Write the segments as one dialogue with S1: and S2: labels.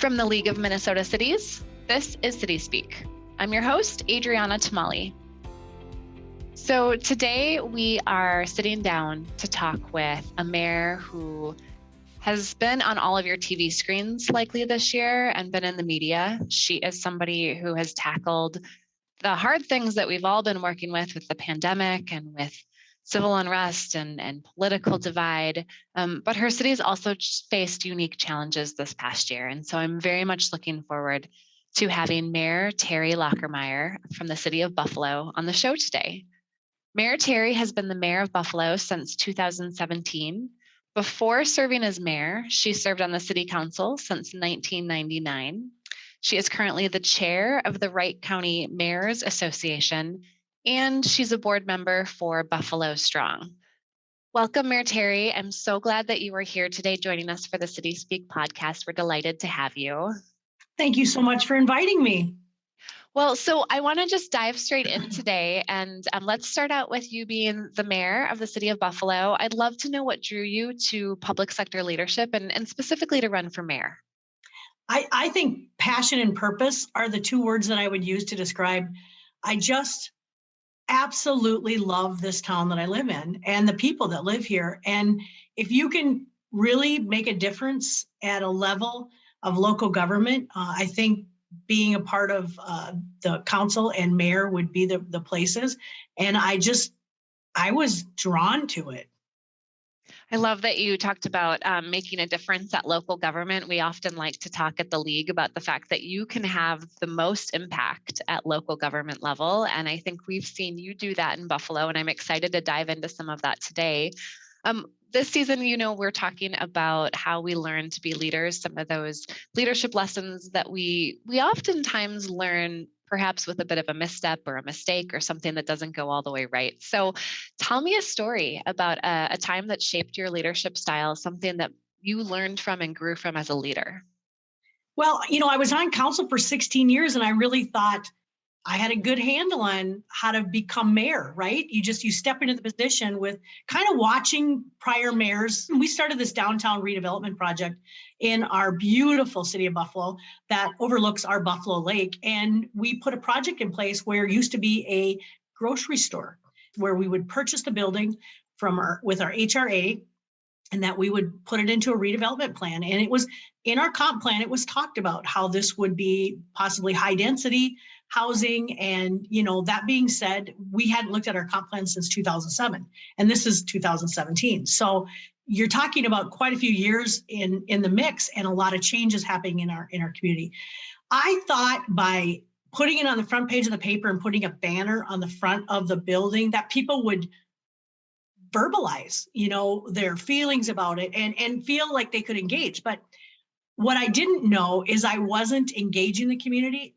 S1: From the League of Minnesota Cities, this is City Speak. I'm your host, Adriana Tamali. So today we are sitting down to talk with a mayor who has been on all of your TV screens likely this year and been in the media. She is somebody who has tackled the hard things that we've all been working with the pandemic and with civil unrest and political divide. But her city has also faced unique challenges this past year. And so I'm very much looking forward to having Mayor Teri Lachermeier from the city of Buffalo on the show today. Mayor Teri has been the mayor of Buffalo since 2017. Before serving as mayor, she served on the city council since 1999. She is currently the chair of the Wright County Mayors Association, and she's a board member for Buffalo Strong. Welcome, Mayor Teri. I'm so glad that you are here today joining us for the City Speak podcast. We're delighted to have you.
S2: Thank you so much for inviting me.
S1: Well, so I want to just dive straight in today, and let's start out with you being the mayor of the city of Buffalo. I'd love to know what drew you to public sector leadership and specifically to run for mayor.
S2: I think passion and purpose are the two words that I would use to describe. I just absolutely love this town that I live in and the people that live here. And if you can really make a difference at a level of local government, I think being a part of the council and mayor would be the places. And I was drawn to it.
S1: I love that you talked about making a difference at local government. We often like to talk at the league about the fact that you can have the most impact at local government level. And I think we've seen you do that in Buffalo, and I'm excited to dive into some of that today. This season, we're talking about how we learn to be leaders, some of those leadership lessons that we oftentimes learn perhaps with a bit of a misstep or a mistake or something that doesn't go all the way right. So tell me a story about a time that shaped your leadership style, something that you learned from and grew from as a leader.
S2: Well, I was on council for 16 years and I really thought I had a good handle on how to become mayor, right? You step into the position with kind of watching prior mayors. We started this downtown redevelopment project in our beautiful city of Buffalo that overlooks our Buffalo Lake. And we put a project in place where it used to be a grocery store where we would purchase the building with our HRA, and that we would put it into a redevelopment plan. And it was in our comp plan, it was talked about how this would be possibly high density housing. And, that being said, we hadn't looked at our comp plan since 2007, and this is 2017. So you're talking about quite a few years in the mix and a lot of changes happening in our community. I thought by putting it on the front page of the paper and putting a banner on the front of the building that people would verbalize, their feelings about it and feel like they could engage. But what I didn't know is I wasn't engaging the community.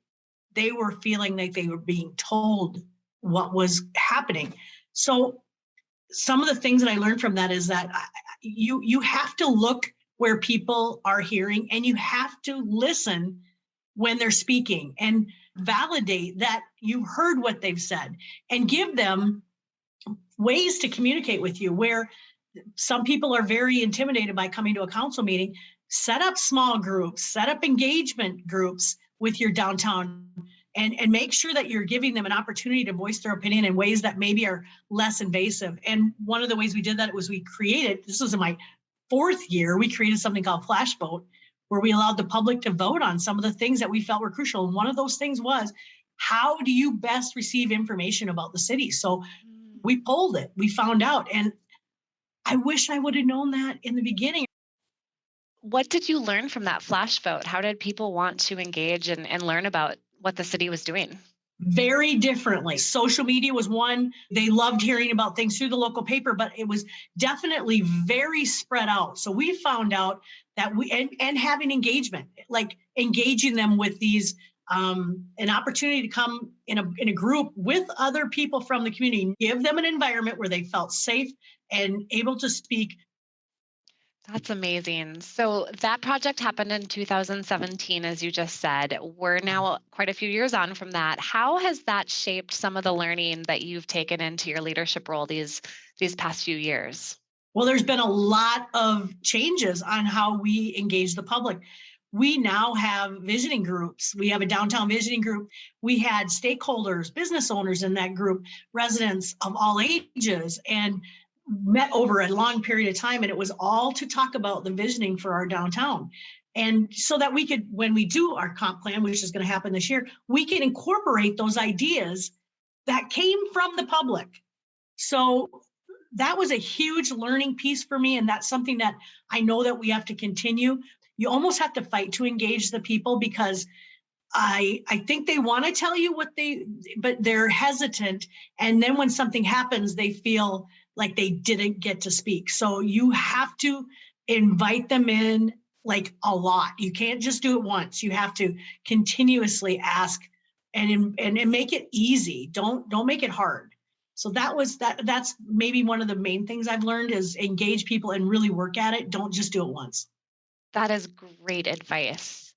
S2: They were feeling like they were being told what was happening. So some of the things that I learned from that is that you have to look where people are hearing, and you have to listen when they're speaking and validate that you heard what they've said and give them ways to communicate with you. Where some people are very intimidated by coming to a council meeting, set up small groups, set up engagement groups with your downtown and make sure that you're giving them an opportunity to voice their opinion in ways that maybe are less invasive. And one of the ways we did that was this was in my 4th year, we created something called Flash Vote, where we allowed the public to vote on some of the things that we felt were crucial. And one of those things was, how do you best receive information about the city? So we polled it, we found out, and I wish I would have known that in the beginning.
S1: What did you learn from that flash vote? How did people want to engage and learn about what the city was doing?
S2: Very differently. Social media was one. They loved hearing about things through the local paper, but it was definitely very spread out. So we found out that and having engagement, like engaging them with these, an opportunity to come in a group with other people from the community, give them an environment where they felt safe and able to speak.
S1: That's amazing. So that project happened in 2017, as you just said. We're now quite a few years on from that. How has that shaped some of the learning that you've taken into your leadership role these past few years?
S2: Well, there's been a lot of changes on how we engage the public. we now have visioning groups. We have a downtown visioning group. We had stakeholders, business owners in that group, residents of all ages, and met over a long period of time. And it was all to talk about the visioning for our downtown. And so that we could, when we do our comp plan, which is going to happen this year, we can incorporate those ideas that came from the public. So that was a huge learning piece for me. And that's something that I know that we have to continue. You almost have to fight to engage the people, because I think they want to tell you but they're hesitant. And then when something happens, they feel like they didn't get to speak. So you have to invite them in like a lot. You can't just do it once. You have to continuously ask and make it easy. Don't make it hard. So that's maybe one of the main things I've learned is engage people and really work at it. Don't just do it once.
S1: That is great advice.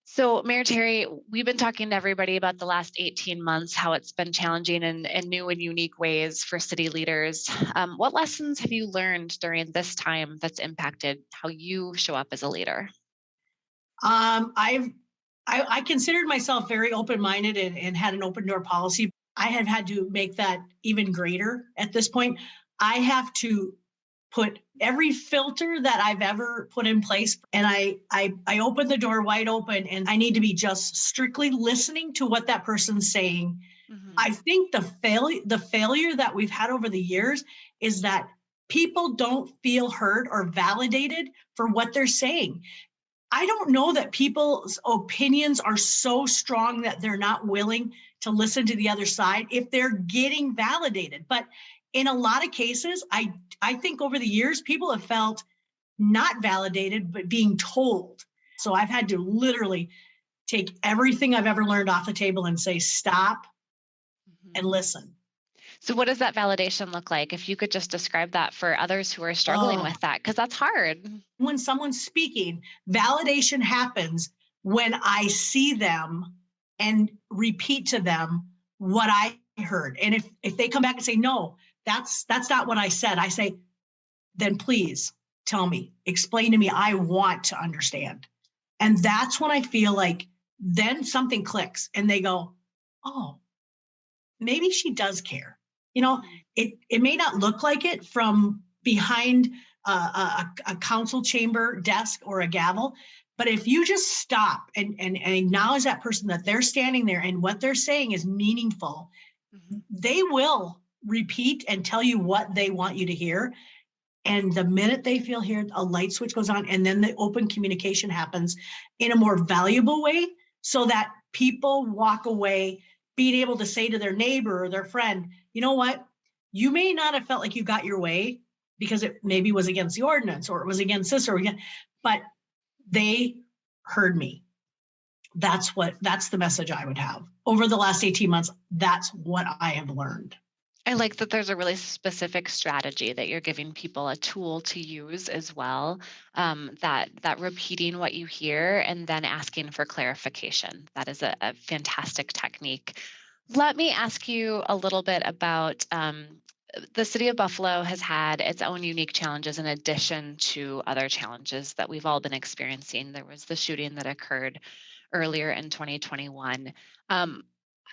S1: So Mayor Teri, we've been talking to everybody about the last 18 months, how it's been challenging in new and unique ways for city leaders. What lessons have you learned during this time that's impacted how you show up as a leader?
S2: I considered myself very open-minded and had an open door policy. I have had to make that even greater at this point. I have to put every filter that I've ever put in place, and I open the door wide open, and I need to be just strictly listening to what that person's saying. Mm-hmm. I think the failure that we've had over the years is that people don't feel heard or validated for what they're saying. I don't know that people's opinions are so strong that they're not willing to listen to the other side if they're getting validated. But in a lot of cases, I think over the years, people have felt not validated, but being told. So I've had to literally take everything I've ever learned off the table and say, stop and listen.
S1: So what does that validation look like? If you could just describe that for others who are struggling with that, because that's hard.
S2: When someone's speaking, validation happens when I see them and repeat to them what I heard. And if they come back and say, no, that's not what I said, I say, then please tell me, explain to me. I want to understand. And that's when I feel like then something clicks and they go, oh, maybe she does care. You know, it may not look like it from behind a council chamber desk or a gavel, but if you just stop and acknowledge that person, that they're standing there and what they're saying is meaningful, mm-hmm. they will repeat and tell you what they want you to hear. And the minute they feel heard, a light switch goes on, and then the open communication happens in a more valuable way so that people walk away being able to say to their neighbor or their friend, you know what, you may not have felt like you got your way because it maybe was against the ordinance or it was against this or again, but they heard me. That's the message I would have. Over the last 18 months, that's what I have learned.
S1: I like that there's a really specific strategy that you're giving people a tool to use as well, that repeating what you hear and then asking for clarification. That is a fantastic technique. Let me ask you a little bit about the city of Buffalo has had its own unique challenges in addition to other challenges that we've all been experiencing. There was the shooting that occurred earlier in 2021.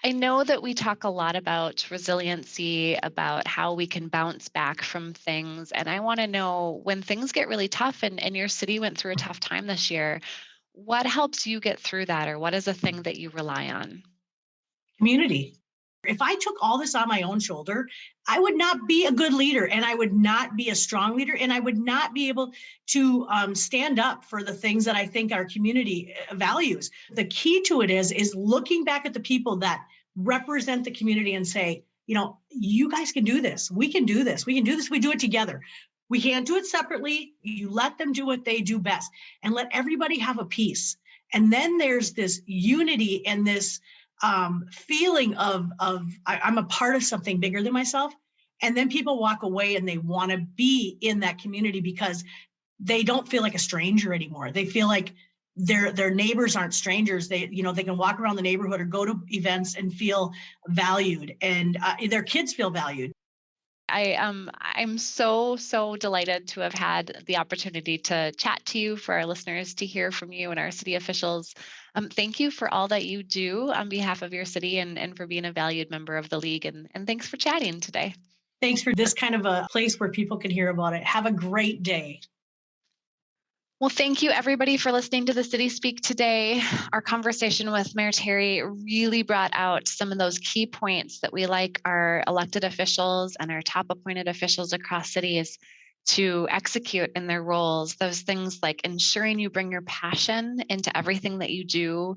S1: I know that we talk a lot about resiliency, about how we can bounce back from things. And I want to know, when things get really tough and your city went through a tough time this year, what helps you get through that? Or what is a thing that you rely on?
S2: Community. If I took all this on my own shoulder, I would not be a good leader, and I would not be a strong leader, and I would not be able to stand up for the things that I think our community values. The key to it is looking back at the people that represent the community and say, you know, you guys can do this. We can do this. We can do this. We do it together. We can't do it separately. You let them do what they do best and let everybody have a piece. And then there's this unity and this feeling of I'm a part of something bigger than myself. And then people walk away and they want to be in that community because they don't feel like a stranger anymore. They feel like their neighbors aren't strangers. They can walk around the neighborhood or go to events and feel valued, and their kids feel valued.
S1: I'm so delighted to have had the opportunity to chat to you, for our listeners to hear from you and our city officials. Thank you for all that you do on behalf of your city, and for being a valued member of the league. And thanks for chatting today.
S2: Thanks for this kind of a place where people can hear about it. Have a great day.
S1: Well, thank you everybody for listening to the City Speak today. Our conversation with Mayor Teri really brought out some of those key points that we like our elected officials and our top appointed officials across cities to execute in their roles. Those things like ensuring you bring your passion into everything that you do,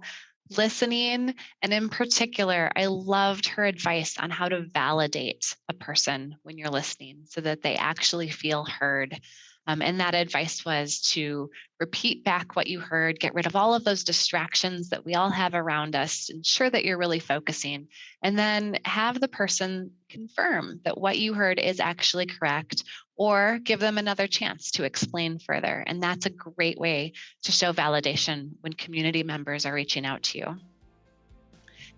S1: listening, and in particular, I loved her advice on how to validate a person when you're listening so that they actually feel heard. And that advice was to repeat back what you heard, get rid of all of those distractions that we all have around us, ensure that you're really focusing, and then have the person confirm that what you heard is actually correct, or give them another chance to explain further. And that's a great way to show validation when community members are reaching out to you.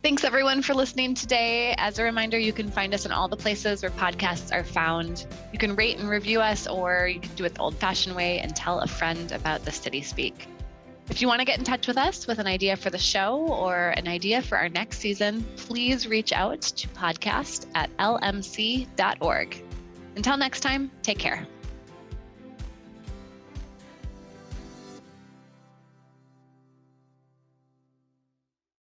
S1: Thanks everyone for listening today. As a reminder, you can find us in all the places where podcasts are found. You can rate and review us, or you can do it the old-fashioned way and tell a friend about the City Speak. If you want to get in touch with us with an idea for the show or an idea for our next season, please reach out to podcast@lmc.org. Until next time, take care.